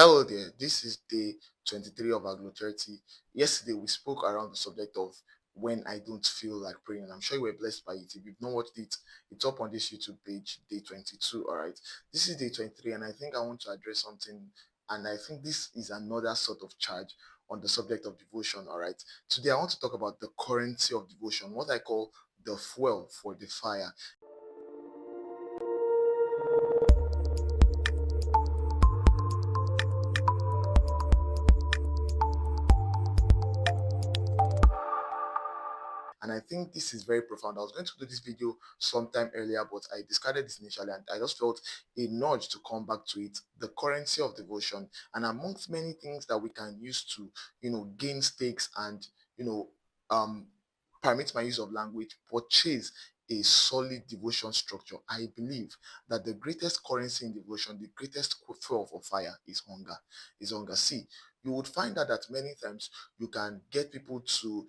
Hello there, this is day 23 of Aglow 30. Yesterday we spoke around the subject of when I don't feel like praying, and I'm sure you were blessed by it. If you've not watched it, it's up on this YouTube page, day 22. All right, this is day 23, and I think I want to address something, and I think this is another sort of charge on the subject of devotion. All right, today I want to talk about the currency of devotion, what I call the fuel for the fire. And I think this is very profound. I was going to do this video sometime earlier, but I discarded this initially and I just felt a nudge to come back to it. The currency of devotion. And amongst many things that we can use to, gain stakes and, you know, um, permit my use of language, purchase a solid devotion structure. I believe that the greatest currency in devotion, the greatest fuel for fire is hunger. Is hunger. See, you would find out that many times you can get people to,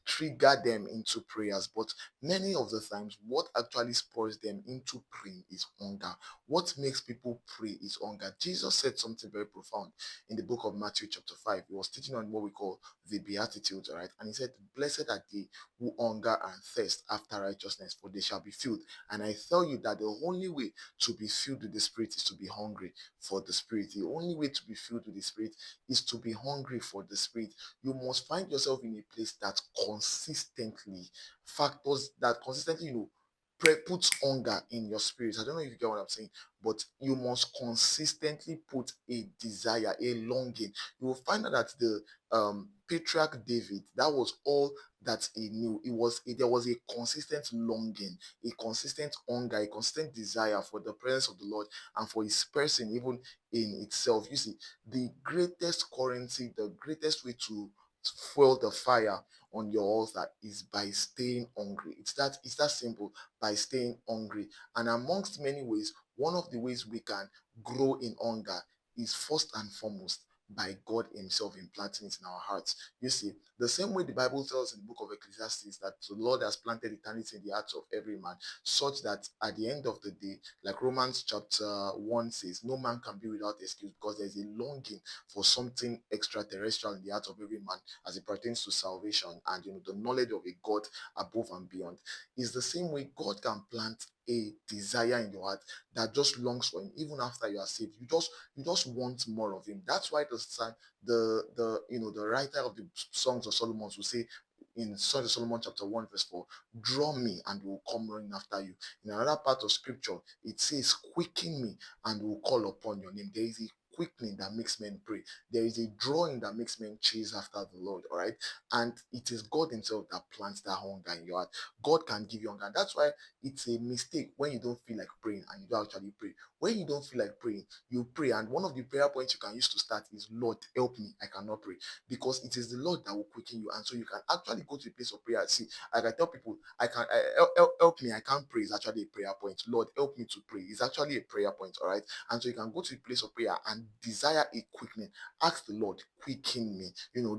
trigger them into prayers. But many of the times, what actually spurs them into praying is hunger. What makes people pray is hunger. Jesus said something very profound in the book of Matthew, chapter 5. He was teaching on what we call the Beatitudes, all right? And he said, blessed are they who hunger and thirst after righteousness, for they shall be filled. And I tell you that the only way to be filled with the Spirit is to be hungry for the Spirit. The only way to be filled with the Spirit is to be hungry for the Spirit. You must find yourself in a place that consistently factors that consistently puts hunger in your spirit. I don't know if you get what I'm saying, but you must consistently put a desire, a longing. You will find out that the patriarch David, that was all that he knew. There was a consistent longing, a consistent hunger, a consistent desire for the presence of the Lord and for his person, even in itself. You see, the greatest currency, the greatest way to fuel the fire on your altar is by staying hungry. It's that simple, by staying hungry. And amongst many ways, one of the ways we can grow in hunger is first and foremost by God Himself implanting it in our hearts. You see, the same way the Bible tells in the book of Ecclesiastes that the Lord has planted eternity in the hearts of every man, such that at the end of the day, like Romans chapter 1 says, no man can be without excuse because there's a longing for something extraterrestrial in the heart of every man as it pertains to salvation and the knowledge of a God above and beyond. Is the same way God can plant a desire in your heart that just longs for Him even after you are saved. You just want more of Him. That's why the writer of the Songs of Solomon will say in Song of Solomon chapter 1 verse 4, draw me and will come running after you. In another part of scripture, it says, quicken me and will call upon your name. There is a quickening that makes men pray. There is a drawing that makes men chase after the Lord. All right. And it is God Himself that plants that hunger in your heart. God can give you hunger. And that's why it's a mistake when you don't feel like praying and you don't actually pray. When you don't feel like praying, you pray. And one of the prayer points you can use to start is, Lord, help me. I cannot pray. Because it is the Lord that will quicken you. And so you can actually go to a place of prayer. See, like I tell people, help me. I can't pray. It's actually a prayer point. Lord, help me to pray. It's actually a prayer point. All right. And so you can go to a place of prayer and desire a quickening. Ask the Lord, quicken me,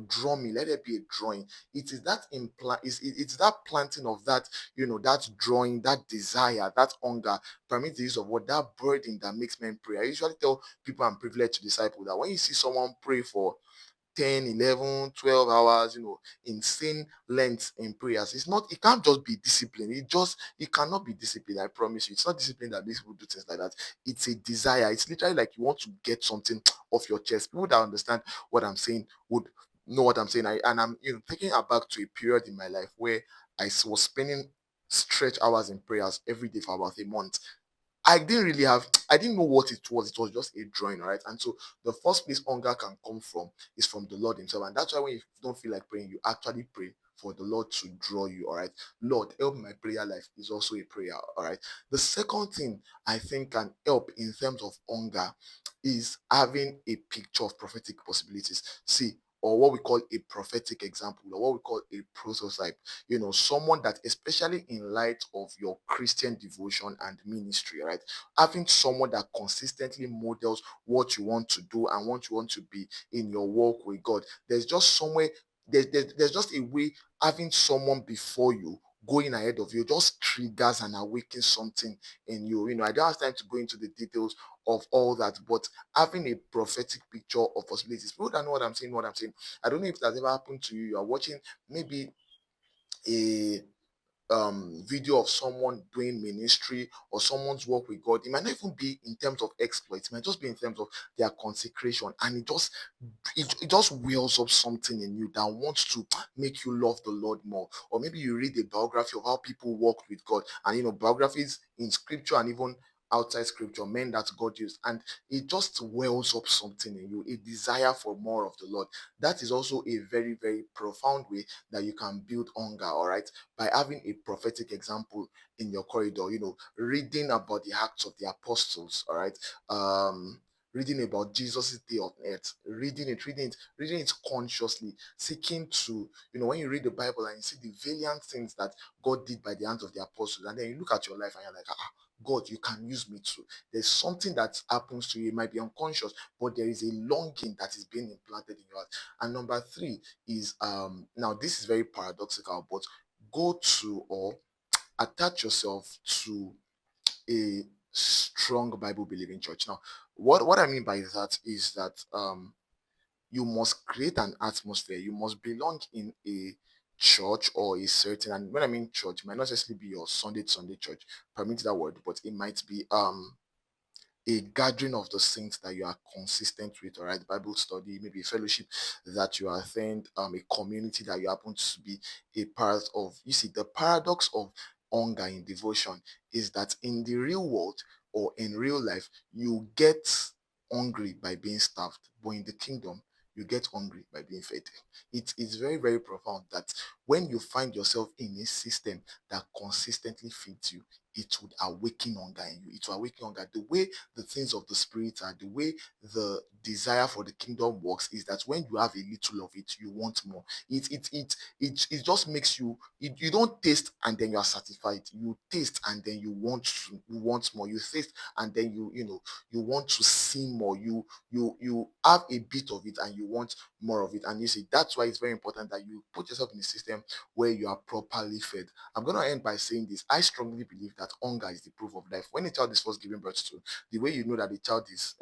draw me. Let there be a drawing. It is that it's that planting of that, that drawing, that desire, that hunger, permit the use of what, that burden that makes men pray. I usually tell people I'm privileged to disciple that when you see someone pray for 10, 11, 12 hours, insane lengths in prayers. It can't just be discipline. It cannot be discipline. I promise you. It's not discipline that makes people do things like that. It's a desire. It's literally like you want to get something off your chest. People that understand what I'm saying would know what I'm saying. I'm taking it back to a period in my life where was spending stretch hours in prayers every day for about a month. I didn't know what it was. It was just a drawing, all right? And so the first place hunger can come from is from the Lord Himself. And that's why when you don't feel like praying, you actually pray for the Lord to draw you, all right? Lord, help my prayer life is also a prayer, all right? The second thing I think can help in terms of hunger is having a picture of prophetic possibilities. See, or what we call a prophetic example, or what we call a prototype. Someone that, especially in light of your Christian devotion and ministry, right? Having someone that consistently models what you want to do and what you want to be in your walk with God. There's just somewhere, there's just a way having someone before you going ahead of you just triggers and awakens something in you. I don't have time to go into the details of all that, but having a prophetic picture of possibilities. People that know what I'm saying, I don't know if that's ever happened to you. You are watching maybe a video of someone doing ministry or someone's work with God. It might not even be in terms of exploits, it might just be in terms of their consecration, and it just wells up something in you that wants to make you love the Lord more. Or maybe you read a biography of how people walked with God, and biographies in scripture and even outside scripture, men that God used, and it just wells up something in you, a desire for more of the Lord. That is also a very, very profound way that you can build hunger, all right, by having a prophetic example in your corridor, reading about the Acts of the Apostles, all right, reading about Jesus' day on earth, reading it consciously, seeking to, when you read the Bible and you see the valiant things that God did by the hands of the apostles, and then you look at your life and you're like, God, you can use me too. There's something that happens to you. It might be unconscious, but there is a longing that is being implanted in your heart. And number three is now this is very paradoxical, but go to or attach yourself to a strong Bible believing church. Now, what I mean by that is that you must create an atmosphere. You must belong in a church or a certain, and when I mean church, it might not necessarily be your Sunday church, permit that word, but it might be a gathering of the saints that you are consistent with, all right, Bible study, maybe a fellowship that you attend, a community that you happen to be a part of. You see, the paradox of hunger in devotion is that in the real world or in real life, you get hungry by being starved, but in the kingdom, you get hungry by being fed. It is very, very profound that when you find yourself in a system that consistently feeds you, it would awaken hunger in you. It will awaken hunger. The way the things of the spirit are, the way the desire for the kingdom works is that when you have a little of it, you want more. It just makes you don't taste and then you are satisfied. You taste and then you want more. You taste and then you want to see more. You have a bit of it and you want more of it. And you see, that's why it's very important that you put yourself in a system where you are properly fed. I'm going to end by saying this. I strongly believe that hunger is the proof of life. When a child is first given birth to, the way you know that the child is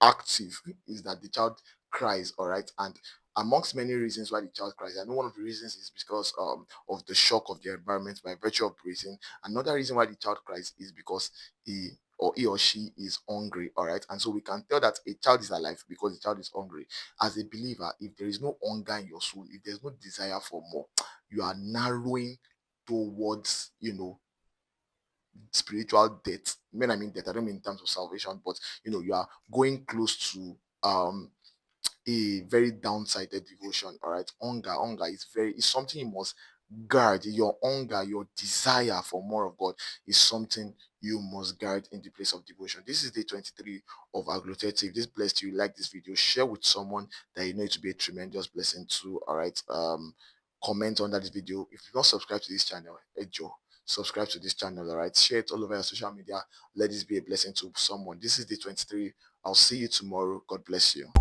active is that the child cries, all right? And amongst many reasons why the child cries, I know one of the reasons is because of the shock of the environment by virtue of breathing. Another reason why the child cries is because he or she is hungry, all right? And so we can tell that a child is alive because the child is hungry. As a believer, if there is no hunger in your soul, if there's no desire for more, you are narrowing towards spiritual death. When I mean death, I don't mean in terms of salvation, but you are going close to a very downsided devotion. All right, hunger is something you must guard. Your hunger, your desire for more of God is something you must guard in the place of devotion. This is day 23 of Aglow. If this blessed you, like this video, share with someone that you know it to be a tremendous blessing to. All right, comment under this video. If you've not subscribed to this channel, Joe, subscribe to this channel. All right, share it all over your social media. Let this be a blessing to someone. This is day 23. I'll see you tomorrow. God bless you.